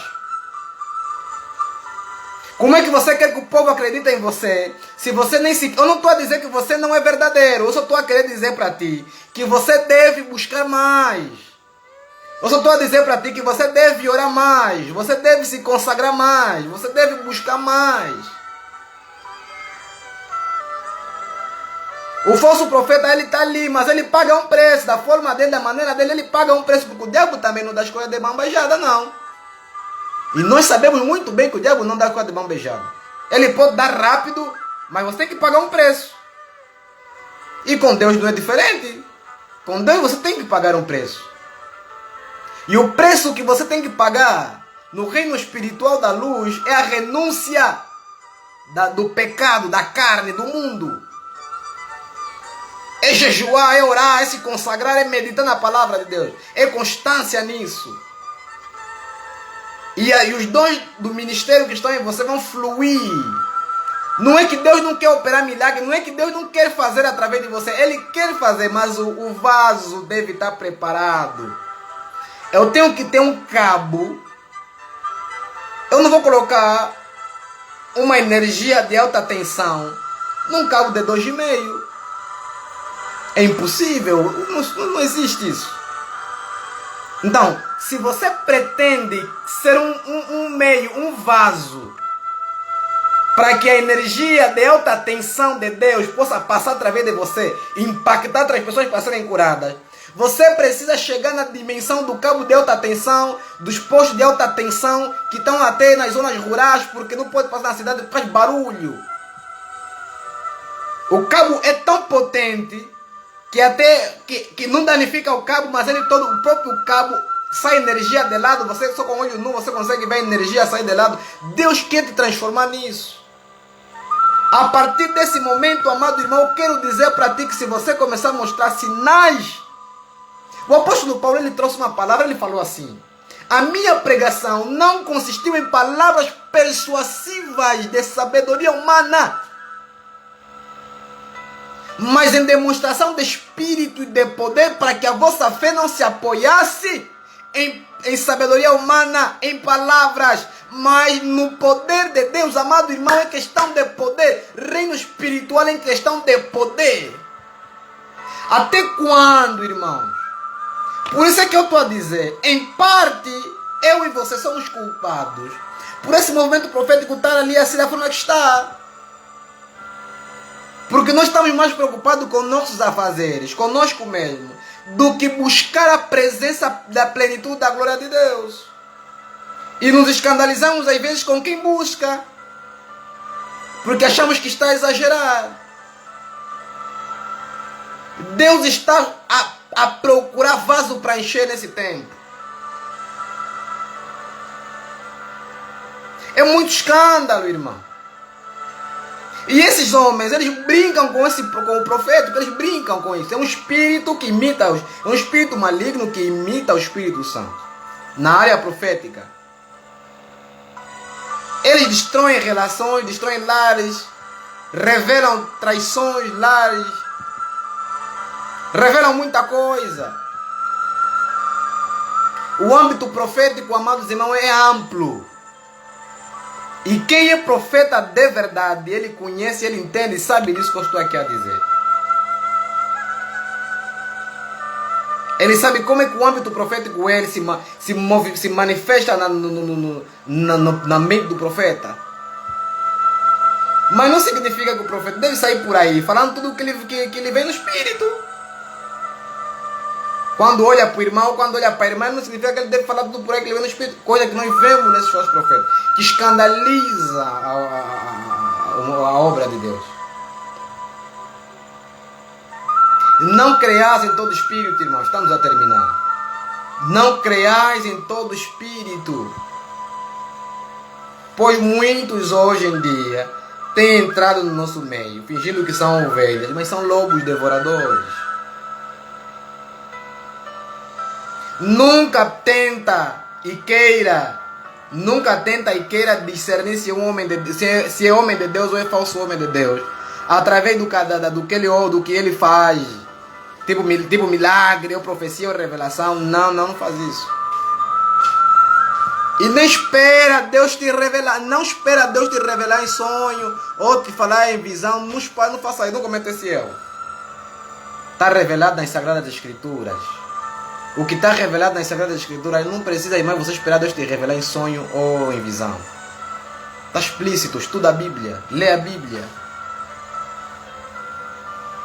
Como é que você quer que o povo acredite em você se você nem se... Eu não estou a dizer que você não é verdadeiro. Eu só estou a querer dizer para ti que você deve buscar mais. Eu só estou a dizer para ti que você deve orar mais. Você deve se consagrar mais. Você deve buscar mais. O falso profeta, ele está ali, mas ele paga um preço. Da forma dele, da maneira dele, ele paga um preço. Porque o diabo também não dá as coisas de mão beijada, não. E nós sabemos muito bem que o diabo não dá coisa de mão beijada. Ele pode dar rápido, mas você tem que pagar um preço. E com Deus não é diferente. Com Deus você tem que pagar um preço. E o preço que você tem que pagar no reino espiritual da luz é a renúncia do pecado, da carne, do mundo. É jejuar, é orar, é se consagrar, é meditar na palavra de Deus. É constância nisso. E os dons do ministério que estão em você vão fluir. Não é que Deus não quer operar milagre, não é que Deus não quer fazer através de você. Ele quer fazer, mas o vaso deve estar preparado. Eu tenho que ter um cabo. Eu não vou colocar uma energia de alta tensão num cabo de 2,5. É impossível, não existe isso. Então, se você pretende ser um meio, um vaso, para que a energia de alta tensão de Deus possa passar através de você, impactar outras pessoas para serem curadas, você precisa chegar na dimensão do cabo de alta tensão, dos postos de alta tensão que estão até nas zonas rurais, porque não pode passar na cidade, faz barulho. O cabo é tão potente que até que não danifica o cabo, mas o próprio cabo sai energia de lado. Você só com o olho nu você consegue ver a energia sair de lado. Deus quer te transformar nisso. A partir desse momento, amado irmão, eu quero dizer para ti que se você começar a mostrar sinais, o apóstolo Paulo, ele trouxe uma palavra, ele falou assim: a minha pregação não consistiu em palavras persuasivas de sabedoria humana, mas em demonstração de espírito e de poder, para que a vossa fé não se apoiasse em sabedoria humana, em palavras, mas no poder de Deus. Amado irmão, é questão de poder. Reino espiritual é questão de poder. Até quando, irmãos? Por isso é que eu estou a dizer, em parte, eu e você somos culpados por esse movimento profético estar ali assim da forma que está. Porque nós estamos mais preocupados com nossos afazeres, conosco mesmo, do que buscar a presença da plenitude da glória de Deus. E nos escandalizamos às vezes com quem busca, porque achamos que está a exagerar. Deus está a procurar vaso para encher nesse tempo. É muito escândalo, irmão. E esses homens, eles brincam com o profeta, eles brincam com isso. É um espírito que imita, é um espírito maligno que imita o Espírito Santo. Na área profética. Eles destroem relações, destroem lares, revelam traições, lares, revelam muita coisa. O âmbito profético, amados irmãos, é amplo. E quem é profeta de verdade, ele conhece, ele entende, sabe disso que eu estou aqui a dizer. Ele sabe como é que o âmbito profético ele se manifesta na mente do profeta. Mas não significa que o profeta deve sair por aí falando tudo que ele vê no espírito. Quando olha para o irmão, quando olha para a irmã, não significa que ele deve falar tudo por aí que ele vê no espírito. Coisa que nós vemos nesses falsos profetas, que escandaliza a obra de Deus. Não creias em todo espírito, irmãos. Estamos a terminar. Não creias em todo espírito. Pois muitos hoje em dia têm entrado no nosso meio, fingindo que são ovelhas, mas são lobos devoradores. Nunca tenta e queira discernir se é homem de Deus ou é falso homem de Deus, através do que ele faz, tipo milagre, ou profecia ou revelação. Não faz isso. E nem espera Deus te revelar, não espera Deus te revelar em sonho ou te falar em visão. Não faça isso, não cometa esse erro. Está revelado nas Sagradas Escrituras. O que está revelado nas Sagradas Escrituras não precisa mais você esperar Deus te revelar em sonho ou em visão. Está explícito, estuda a Bíblia, lê a Bíblia.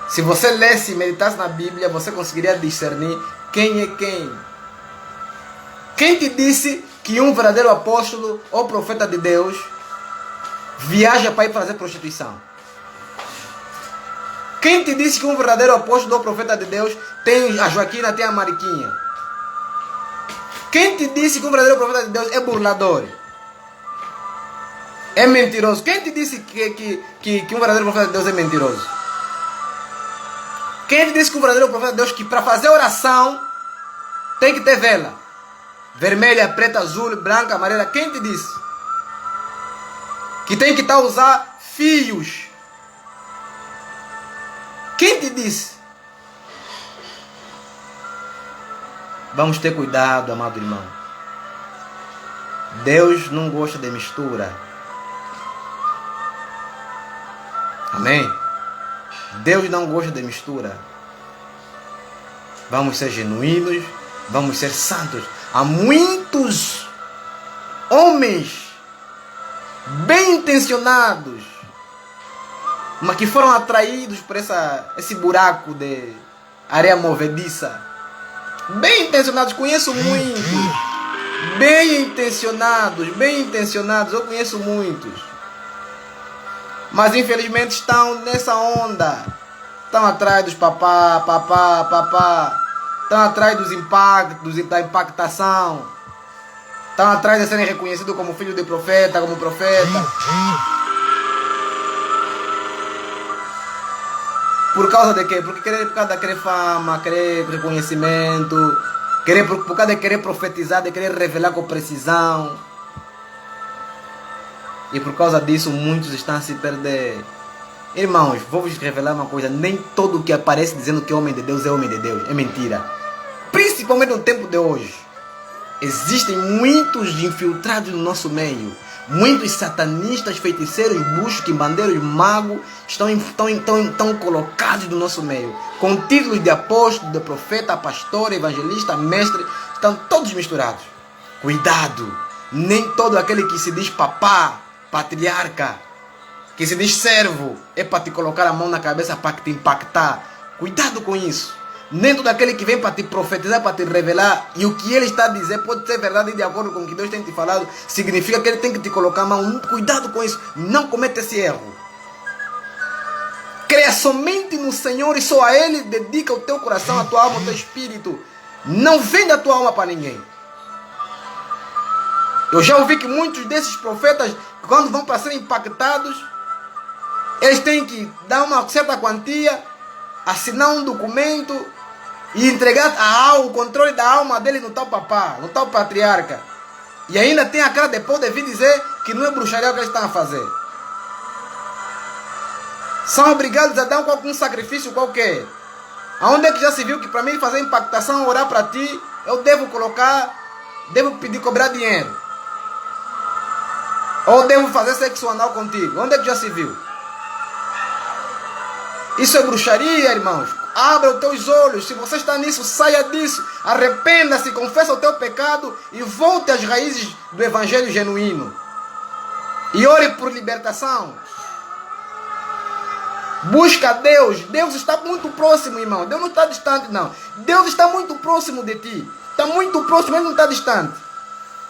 Se você lesse e meditasse na Bíblia, você conseguiria discernir quem é quem. Quem te disse que um verdadeiro apóstolo ou profeta de Deus viaja para ir fazer prostituição? Quem te disse que um verdadeiro apóstolo ou profeta de Deus tem a Joaquina, tem a Mariquinha? Quem te disse que um verdadeiro profeta de Deus é burlador? É mentiroso? Quem te disse que um verdadeiro profeta de Deus é mentiroso? Quem te disse que um verdadeiro profeta de Deus, que para fazer oração tem que ter vela? Vermelha, preta, azul, branca, amarela. Quem te disse? Que tem que estar a usar fios. Quem te disse? Vamos ter cuidado, amado irmão. Deus não gosta de mistura. Amém? Deus não gosta de mistura. Vamos ser genuínos, vamos ser santos. Há muitos homens bem intencionados, mas que foram atraídos por esse buraco de areia movediça. Bem intencionados, conheço muitos. Bem intencionados, eu conheço muitos. Mas infelizmente estão nessa onda. Estão atrás dos papá. Estão atrás dos impactos, da impactação. Estão atrás de serem reconhecidos como filho de profeta, como profeta. Por causa de quê? Por causa de querer fama, querer reconhecimento, por causa de querer profetizar, de querer revelar com precisão. E por causa disso muitos estão a se perder. Irmãos, vou vos revelar uma coisa. Nem todo que aparece dizendo que é homem de Deus é homem de Deus. É mentira. Principalmente no tempo de hoje. Existem muitos infiltrados no nosso meio. Muitos satanistas, feiticeiros, bruxos, quimbandeiros, magos estão colocados no nosso meio. Com títulos de apóstolo, de profeta, pastor, evangelista, mestre. Estão todos misturados. Cuidado. Nem todo aquele que se diz papá, patriarca, que se diz servo, é para te colocar a mão na cabeça para te impactar. Cuidado com isso. Nem todo aquele que vem para te profetizar, para te revelar, e o que ele está a dizer pode ser verdade de acordo com o que Deus tem te falado, significa que ele tem que te colocar a mão. Cuidado com isso. Não cometa esse erro. Creia somente no Senhor e só a Ele dedica o teu coração, a tua alma, o teu espírito. Não vende a tua alma para ninguém. Eu já ouvi que muitos desses profetas, quando vão para serem impactados, eles têm que dar uma certa quantia, assinar um documento e entregar o controle da alma dele no tal papá, no tal patriarca. E ainda tem a cara depois de vir dizer que não é bruxaria o que eles estão a fazer. São obrigados a dar um sacrifício qualquer. Aonde é que já se viu que para mim fazer impactação, orar para ti, eu devo pedir, cobrar dinheiro? Ou devo fazer sexo anal contigo? Onde é que já se viu? Isso é bruxaria, irmãos. Abra os teus olhos. Se você está nisso, saia disso. Arrependa-se, confessa o teu pecado e volte às raízes do evangelho genuíno. E ore por libertação. Busca Deus. Deus está muito próximo, irmão. Deus não está distante, não. Deus está muito próximo de ti. Está muito próximo, mas não está distante.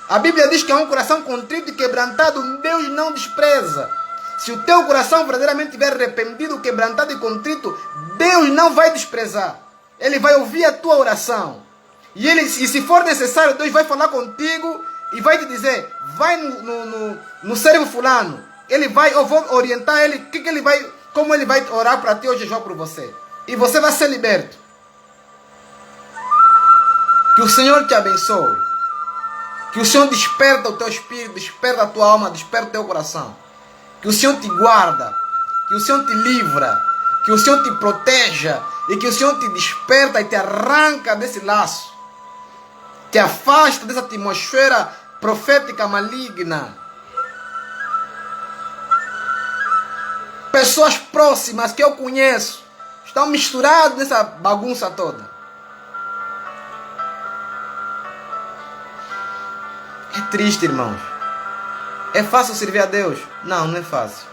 A Bíblia diz que é um coração contrito e quebrantado, Deus não despreza. Se o teu coração verdadeiramente estiver arrependido, quebrantado e contrito, Deus não vai desprezar. Ele vai ouvir a tua oração. E se for necessário, Deus vai falar contigo e vai te dizer, vai no servo fulano. Eu vou orientar ele, como ele vai orar para ti ou jejuar por você. E você vai ser liberto. Que o Senhor te abençoe. Que o Senhor desperta o teu espírito, desperta a tua alma, desperta o teu coração. Que o Senhor te guarda, que o Senhor te livra, que o Senhor te proteja e que o Senhor te desperta e te arranca desse laço. Te afasta dessa atmosfera profética maligna. Pessoas próximas que eu conheço estão misturadas nessa bagunça toda. É triste, irmãos. É fácil servir a Deus? Não, não é fácil.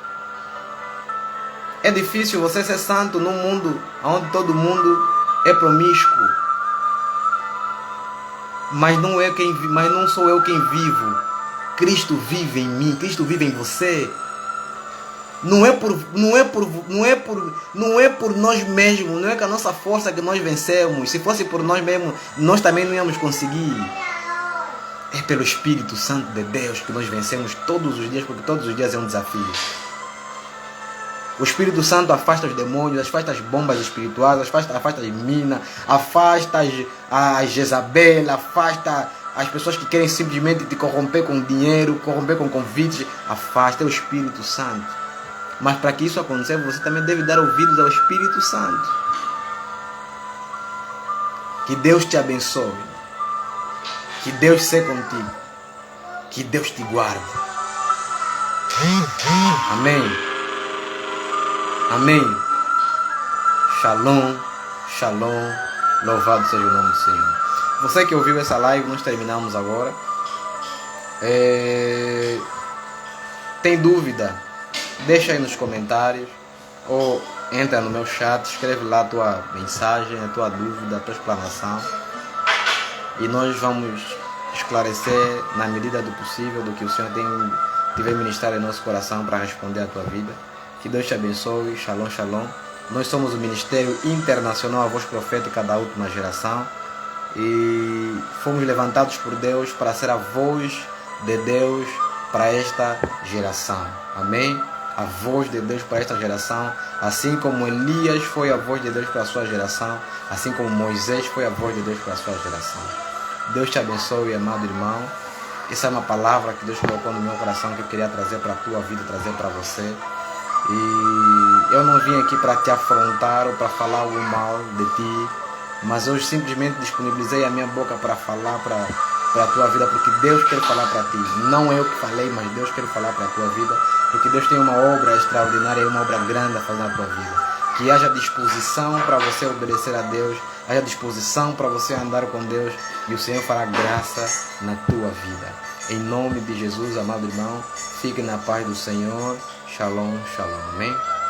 É difícil você ser santo num mundo onde todo mundo é promíscuo. Mas não sou eu quem vivo. Cristo vive em mim, Cristo vive em você. Não é por nós mesmos, não é com a nossa força que nós vencemos. Se fosse por nós mesmos, nós também não íamos conseguir. É pelo Espírito Santo de Deus que nós vencemos todos os dias, porque todos os dias é um desafio. O Espírito Santo afasta os demônios, afasta as bombas espirituais, afasta as minas, afasta as Jezabel, afasta as pessoas que querem simplesmente te corromper com dinheiro, corromper com convites. Afasta o Espírito Santo. Mas para que isso aconteça, você também deve dar ouvidos ao Espírito Santo. Que Deus te abençoe. Que Deus seja contigo. Que Deus te guarde. Amém. Amém. Shalom. Shalom. Louvado seja o nome do Senhor. Você que ouviu essa live, nós terminamos agora. Tem dúvida? Deixa aí nos comentários. Ou entra no meu chat, escreve lá a tua mensagem, a tua dúvida, a tua explanação. E nós vamos esclarecer na medida do possível do que o Senhor tiver ministrado em nosso coração para responder à tua vida. Que Deus te abençoe. Shalom, shalom. Nós somos o Ministério Internacional A Voz Profética da Última Geração. E fomos levantados por Deus para ser a voz de Deus para esta geração. Amém? a voz de Deus para esta geração, assim como Elias foi a voz de Deus para a sua geração, assim como Moisés foi a voz de Deus para a sua geração. Deus te abençoe, amado irmão. Essa é uma palavra que Deus colocou no meu coração que eu queria trazer para a tua vida, trazer para você. E eu não vim aqui para te afrontar ou para falar algo mal de ti, mas eu simplesmente disponibilizei a minha boca para falar para a tua vida, porque Deus quer falar para ti. Não eu que falei, mas Deus quer falar para a tua vida, porque Deus tem uma obra extraordinária e uma obra grande a fazer na tua vida. Que haja disposição para você obedecer a Deus, haja disposição para você andar com Deus, e o Senhor fará graça na tua vida. Em nome de Jesus, amado irmão, fique na paz do Senhor. Shalom, shalom. Amém?